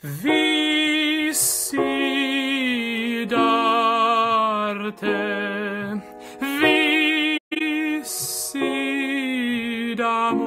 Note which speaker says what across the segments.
Speaker 1: Vissi d'arte, vissi d'amore,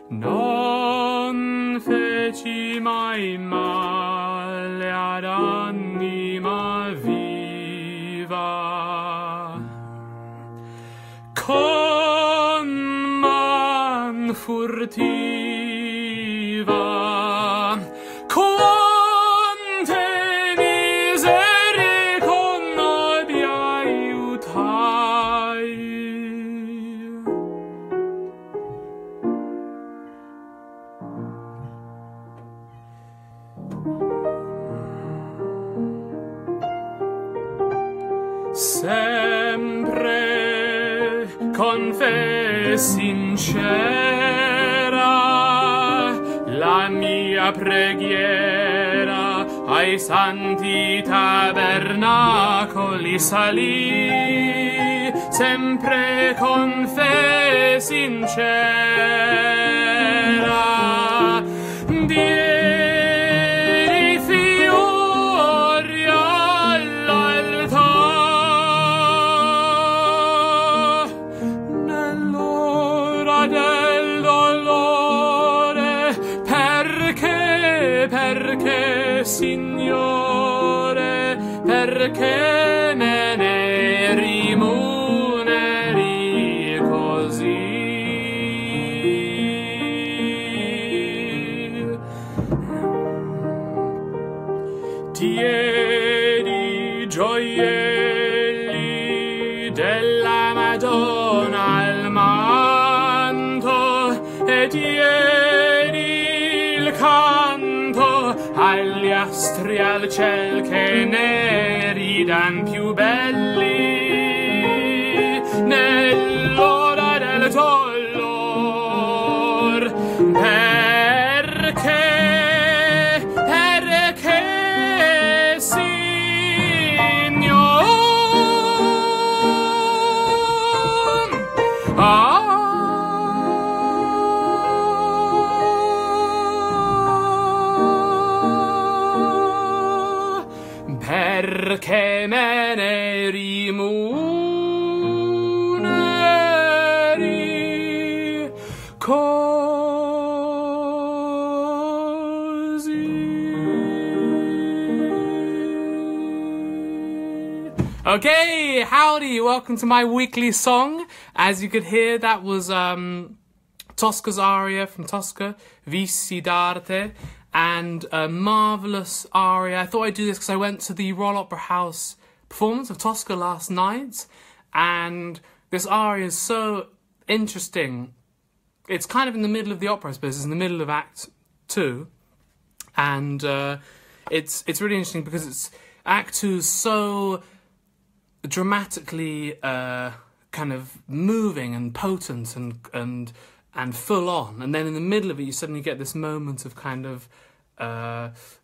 Speaker 1: non feci mai male ad anima viva, con man furtiva, quante miserie conobbi aiutai. Sempre con fe sincera la mia preghiera ai santi tabernacoli salì, sempre con fe sincera diedi fiori all'altar nell'ora del dolore. Perché, Signore, perché me ne rimuneri così? Tieni gioielli della Madonna al manto e tieni il canto agli astri al ciel che ne ridan più belli nell'ora del dolor. Perché, perché me ne rimuneri così. Okay, howdy, welcome to my weekly song. As you could hear, that was Tosca's aria from Tosca, Vissi d'arte, and a marvellous aria. I thought I'd do this because I went to the Royal Opera House performance of Tosca last night, and this aria is so interesting. It's kind of in the middle of the opera, I suppose. It's in the middle of Act 2, and it's really interesting because it's Act 2 is so dramatically kind of moving and potent and full on, and then in the middle of it you suddenly get this moment of kind of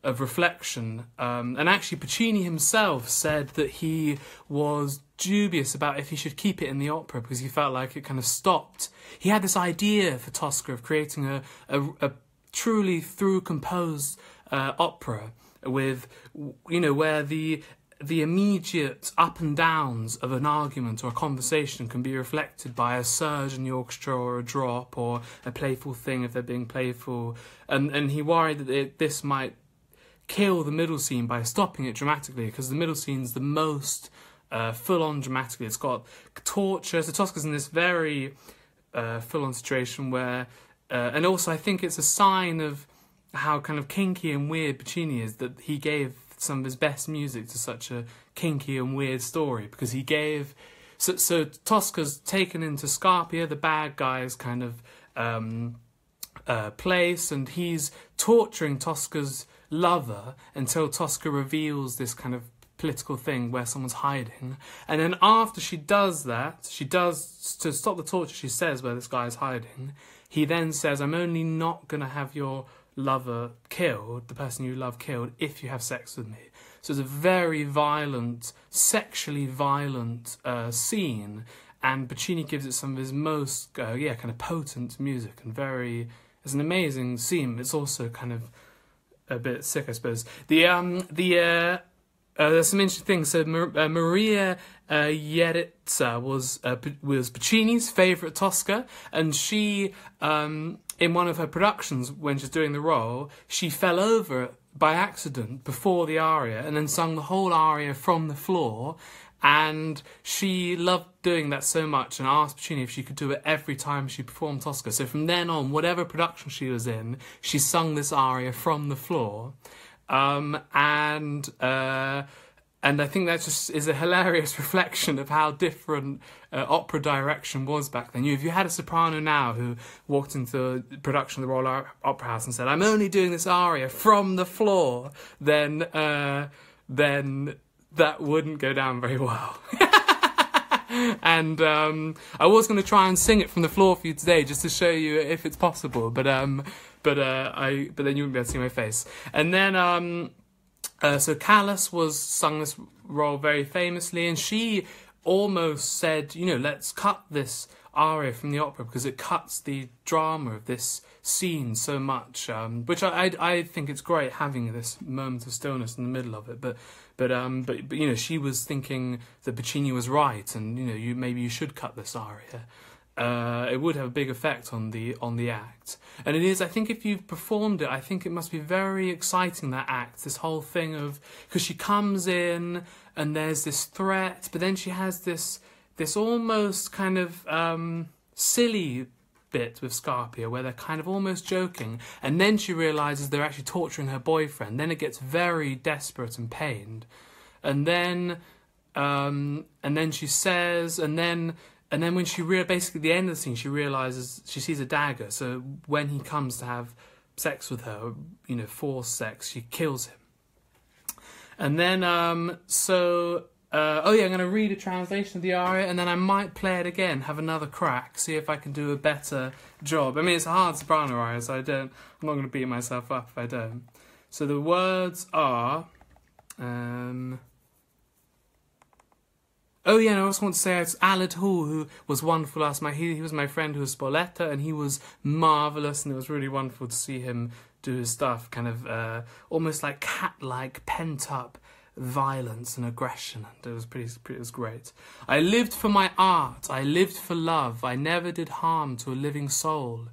Speaker 1: reflection. And actually Puccini himself said that he was dubious about if he should keep it in the opera because he felt like it kind of stopped. He had this idea for Tosca of creating a truly through composed opera with, you know, where the immediate up and downs of an argument or a conversation can be reflected by a surge in the orchestra or a drop or a playful thing if they're being playful. And he worried that this might kill the middle scene by stopping it dramatically, because the middle scene's the most full-on dramatically. It's got torture. So Tosca's in this very full-on situation where... and also I think it's a sign of how kind of kinky and weird Puccini is, that he gave some of his best music to such a kinky and weird story, because he gave... So Tosca's taken into Scarpia, the bad guy's kind of place, and he's torturing Tosca's lover until Tosca reveals this kind of political thing where someone's hiding. And then after she does that, to stop the torture, she says where this guy's hiding. He then says, I'm only not going to have your lover killed, the person you love killed, if you have sex with me. So it's a very violent, sexually violent scene, and Puccini gives it some of his most, kind of potent music, and very It's an amazing scene. It's also kind of a bit sick, I suppose. There's some interesting things. So Maria Jeritza was Puccini's favourite Tosca, and she, in one of her productions, when she's doing the role, she fell over by accident before the aria and then sung the whole aria from the floor. And she loved doing that so much and asked Puccini if she could do it every time she performed Tosca. So from then on, whatever production she was in, she sung this aria from the floor. And I think that just is a hilarious reflection of how different opera direction was back then. If you had a soprano now who walked into the production of the Royal Opera House and said, "I'm only doing this aria from the floor," then that wouldn't go down very well. And I was going to try and sing it from the floor for you today, just to show you if it's possible. But then you wouldn't be able to see my face. And then so Callas sung this role very famously, and she almost said, let's cut this aria from the opera because it cuts the drama of this scene so much. Which I think it's great having this moment of stillness in the middle of it, but she was thinking that Puccini was right, and maybe you should cut this aria. It would have a big effect on the act, and it is. I think if you've performed it, I think it must be very exciting, that act. This whole thing of, because she comes in and there's this threat, but then she has this almost kind of silly bit with Scarpia where they're kind of almost joking, and then she realises they're actually torturing her boyfriend. Then it gets very desperate and pained, and then she says, and then when she basically at the end of the scene, she realises she sees a dagger. So when he comes to have sex with her, forced sex, she kills him. And then I'm going to read a translation of the aria, and then I might play it again, have another crack, see if I can do a better job. I mean, it's a hard soprano aria, so I'm not going to beat myself up if I don't. So the words are, I also want to say it's Aled Hall, who was wonderful last night. He was my friend who was Spoletto, and he was marvellous, and it was really wonderful to see him do his stuff, kind of almost like cat-like, pent-up violence and aggression, and it was great. I lived for my art, I lived for love, I never did harm to a living soul.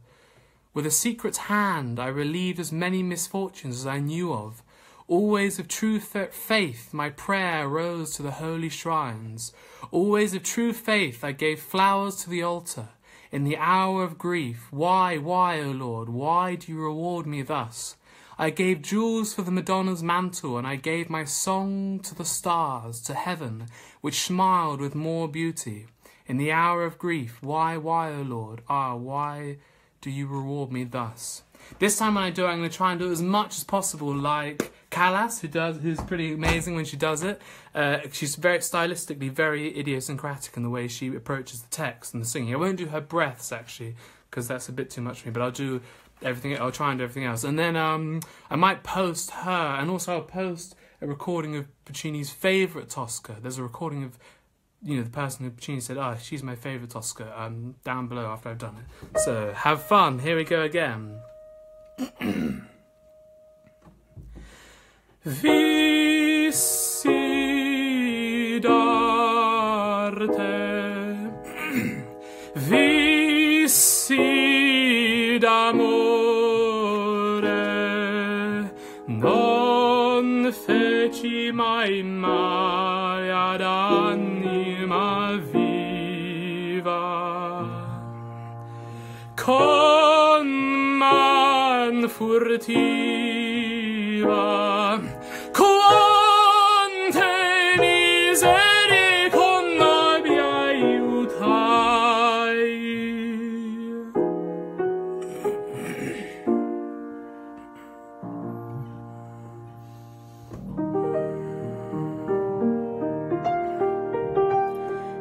Speaker 1: With a secret hand I relieved as many misfortunes as I knew of. Always of true faith my prayer rose to the holy shrines. Always of true faith I gave flowers to the altar. In the hour of grief, why, O Lord, why do you reward me thus? I gave jewels for the Madonna's mantle, and I gave my song to the stars, to heaven, which smiled with more beauty. In the hour of grief, why, O Lord, why do you reward me thus? This time when I do it, I'm going to try and do it as much as possible like Callas, who's pretty amazing when she does it. She's very stylistically very idiosyncratic in the way she approaches the text and the singing. I won't do her breaths, actually, because that's a bit too much for me, but I'll do everything. I'll try and do everything else. And then I might post her, and also I'll post a recording of Puccini's favourite Tosca. There's a recording of, the person who Puccini said, she's my favourite Tosca, down below after I've done it. So, have fun. Here we go again. Vissi d'arte, vissi d'amore, non feci mai male ad anima viva, con man furtiva, quante miserie con nobili aiutai.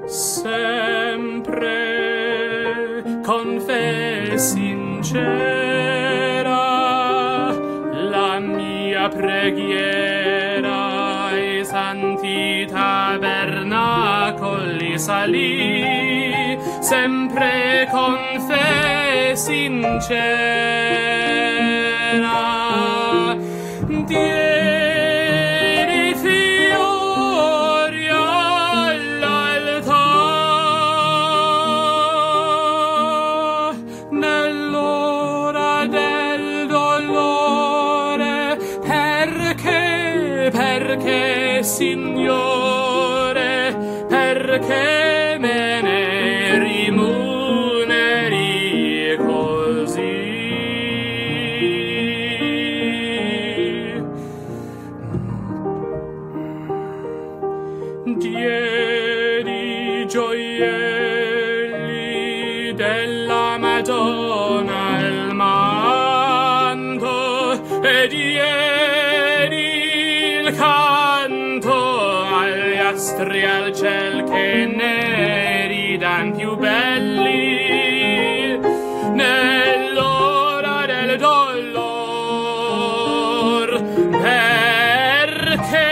Speaker 1: Sempre con fe sincera la mia preghiera ai santi tabernacoli salì, sempre con fe sincera, tieni fiori all'altar nell'ora del dolore, perché, Signore, perché me ne rimuneri così. Diedi gioielli della Madonna al manto e diedi il canto agli astri al ciel che ne ridan più belli nell'ora del dolor, perché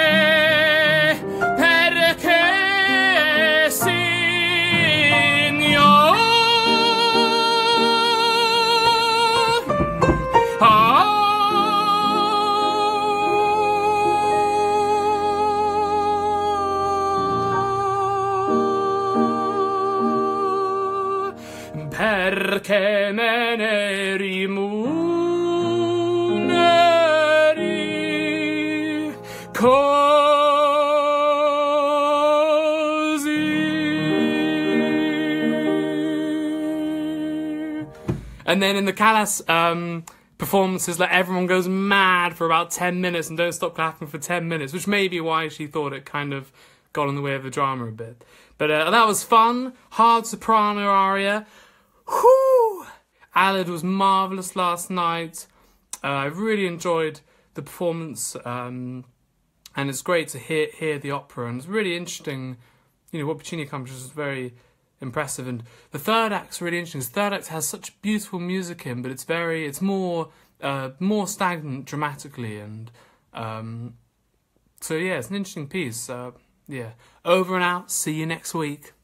Speaker 1: perché me ne rimuneri così. And then in the Callas performances, like, everyone goes mad for about 10 minutes and don't stop clapping for 10 minutes, which may be why she thought it kind of got in the way of the drama a bit. But that was fun. Hard soprano aria. Whew! Aled was marvellous last night. I really enjoyed the performance, and it's great to hear the opera, and it's really interesting. You know, what Puccini accomplishes is very impressive, and the third act's really interesting. The third act has such beautiful music in, but it's more stagnant dramatically, and so yeah, it's an interesting piece. Yeah, over and out. See you next week.